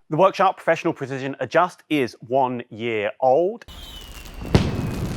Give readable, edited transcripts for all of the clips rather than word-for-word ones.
The Workshop Professional Precision Adjust is 1 year old.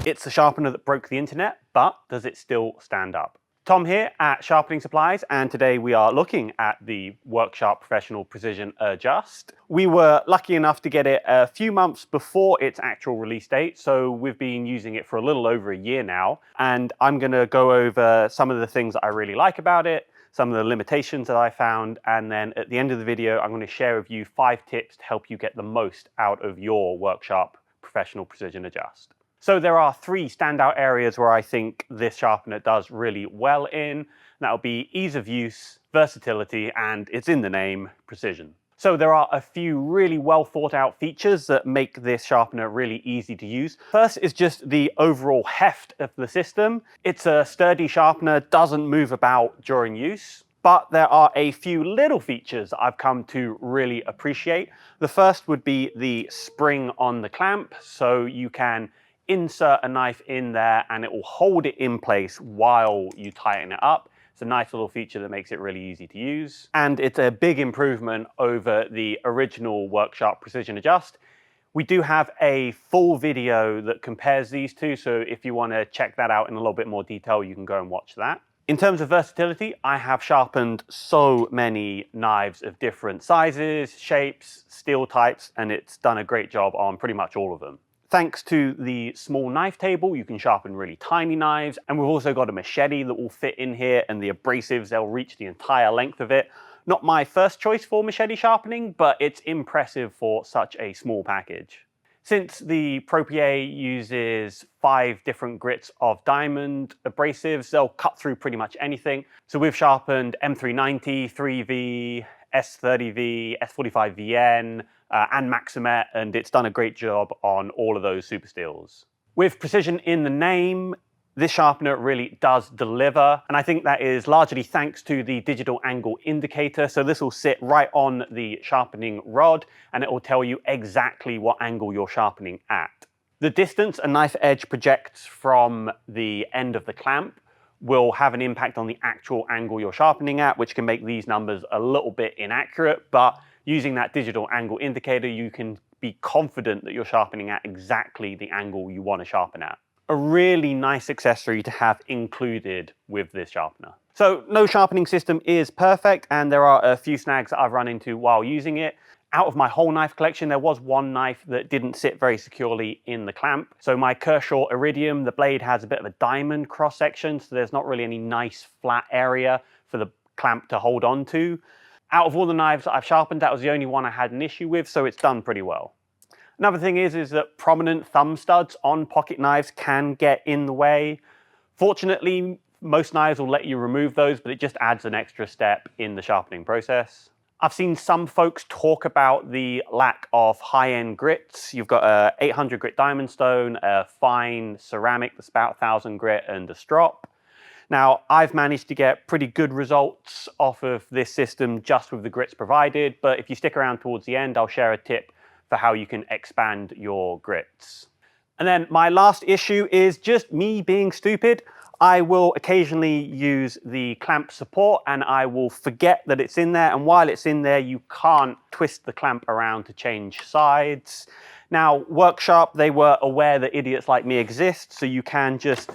It's the sharpener that broke the internet, but does it still stand up? Tom here at Sharpening Supplies, and today we are looking at the Workshop Professional Precision Adjust. We were lucky enough to get it a few months before its actual release date, so we've been using it for a little over a year now, and I'm going to go over some of the things that I really like about it, some of the limitations that I found, and then at the end of the video I'm going to share with you 5 tips to help you get the most out of your Workshop Professional Precision Adjust. So there are 3 standout areas where I think this sharpener does really well in. That will be ease of use, versatility, and it's in the name, precision. So there are a few really well thought out features that make this sharpener really easy to use. First is just the overall heft of the system. It's a sturdy sharpener, doesn't move about during use. But there are a few little features that I've come to really appreciate. The first would be the spring on the clamp, so you can insert a knife in there and it will hold it in place while you tighten it up. It's a nice little feature that makes it really easy to use. And it's a big improvement over the original Workshop Precision Adjust. We do have a full video that compares these two, so if you want to check that out in a little bit more detail, you can go and watch that. In terms of versatility, I have sharpened so many knives of different sizes, shapes, steel types, and it's done a great job on pretty much all of them. Thanks to the small knife table, you can sharpen really tiny knives, and we've also got a machete that will fit in here, and the abrasives, they'll reach the entire length of it. Not my first choice for machete sharpening, but it's impressive for such a small package. Since the Pro PA uses 5 different grits of diamond abrasives, they'll cut through pretty much anything. So we've sharpened M390, 3V, S30V, S45VN, and Maximet, and it's done a great job on all of those super steels. With precision in the name, this sharpener really does deliver, and I think that is largely thanks to the digital angle indicator. So this will sit right on the sharpening rod, and it will tell you exactly what angle you're sharpening at. The distance a knife edge projects from the end of the clamp will have an impact on the actual angle you're sharpening at, which can make these numbers a little bit inaccurate, but using that digital angle indicator, you can be confident that you're sharpening at exactly the angle you want to sharpen at. A really nice accessory to have included with this sharpener. So no sharpening system is perfect, and there are a few snags that I've run into while using it. Out of my whole knife collection, there was one knife that didn't sit very securely in the clamp. So my Kershaw Iridium, the blade has a bit of a diamond cross section, so there's not really any nice flat area for the clamp to hold on to. Out of all the knives that I've sharpened, that was the only one I had an issue with, so it's done pretty well. Another thing is that prominent thumb studs on pocket knives can get in the way. Fortunately, most knives will let you remove those, but it just adds an extra step in the sharpening process. I've seen some folks talk about the lack of high-end grits. You've got a 800 grit diamond stone, a fine ceramic that's about 1000 grit, and a strop. Now, I've managed to get pretty good results off of this system just with the grits provided, but if you stick around towards the end, I'll share a tip for how you can expand your grits. And then my last issue is just me being stupid. I will occasionally use the clamp support and I will forget that it's in there, and while it's in there, you can't twist the clamp around to change sides. Now, Workshop, they were aware that idiots like me exist, so you can just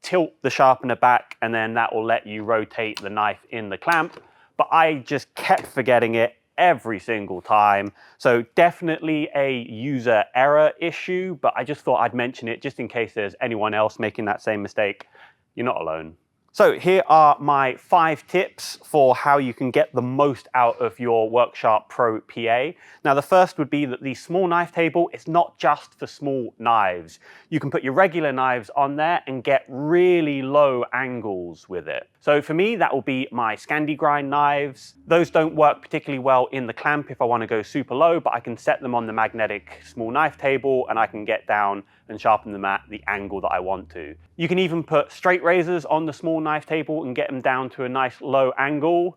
tilt the sharpener back and then that will let you rotate the knife in the clamp, but I just kept forgetting it every single time. So definitely a user error issue, but I just thought I'd mention it just in case there's anyone else making that same mistake. You're not alone. So here are my 5 tips for how you can get the most out of your Workshop Pro PA. Now the first would be that the small knife table is not just for small knives. You can put your regular knives on there and get really low angles with it. So for me, that will be my Scandi grind knives. Those don't work particularly well in the clamp if I want to go super low, but I can set them on the magnetic small knife table and I can get down and sharpen them at the angle that I want to. You can even put straight razors on the small knife table and get them down to a nice low angle.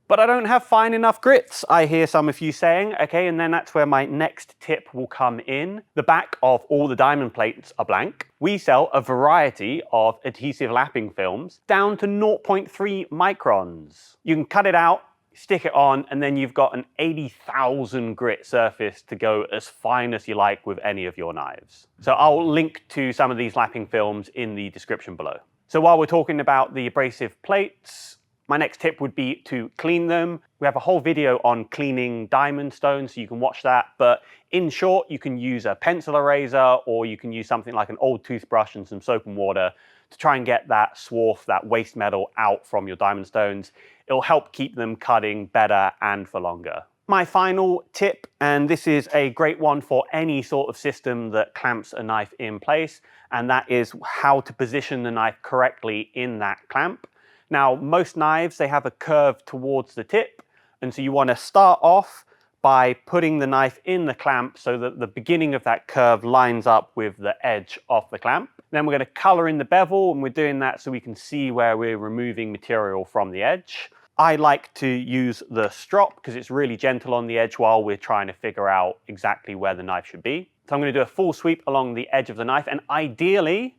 But I don't have fine enough grits, I hear some of you saying. Okay, and then that's where my next tip will come in. The back of all the diamond plates are blank. We sell a variety of adhesive lapping films down to 0.3 microns. You can cut it out, stick it on, and then you've got an 80,000 grit surface to go as fine as you like with any of your knives. So I'll link to some of these lapping films in the description below. So while we're talking about the abrasive plates, my next tip would be to clean them. We have a whole video on cleaning diamond stones, so you can watch that. But in short, you can use a pencil eraser, or you can use something like an old toothbrush and some soap and water to try and get that swarf, that waste metal out from your diamond stones. It'll help keep them cutting better and for longer. My final tip, and this is a great one for any sort of system that clamps a knife in place, and that is how to position the knife correctly in that clamp. Now, most knives, they have a curve towards the tip, and so you want to start off by putting the knife in the clamp so that the beginning of that curve lines up with the edge of the clamp. Then we're going to color in the bevel, and we're doing that so we can see where we're removing material from the edge. I like to use the strop because it's really gentle on the edge while we're trying to figure out exactly where the knife should be. So I'm going to do a full sweep along the edge of the knife, and ideally,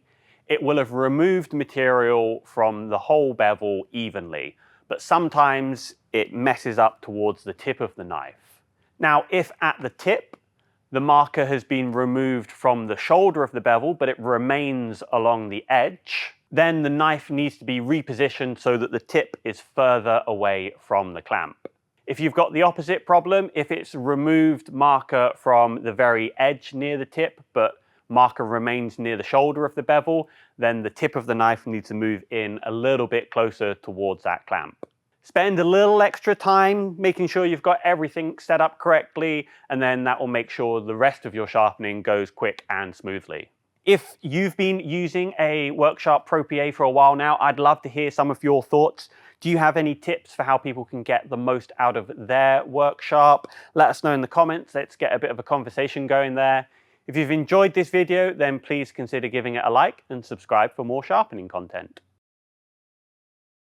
it will have removed material from the whole bevel evenly, but sometimes it messes up towards the tip of the knife. Now, if at the tip, the marker has been removed from the shoulder of the bevel, but it remains along the edge, then the knife needs to be repositioned so that the tip is further away from the clamp. If you've got the opposite problem, if it's removed marker from the very edge near the tip, but marker remains near the shoulder of the bevel, then the tip of the knife needs to move in a little bit closer towards that clamp. Spend a little extra time making sure you've got everything set up correctly, and then that will make sure the rest of your sharpening goes quick and smoothly. If you've been using a Worksharp Pro PA for a while now, I'd love to hear some of your thoughts. Do you have any tips for how people can get the most out of their Worksharp? Let us know in the comments. Let's get a bit of a conversation going there. If you've enjoyed this video, then please consider giving it a like and subscribe for more sharpening content.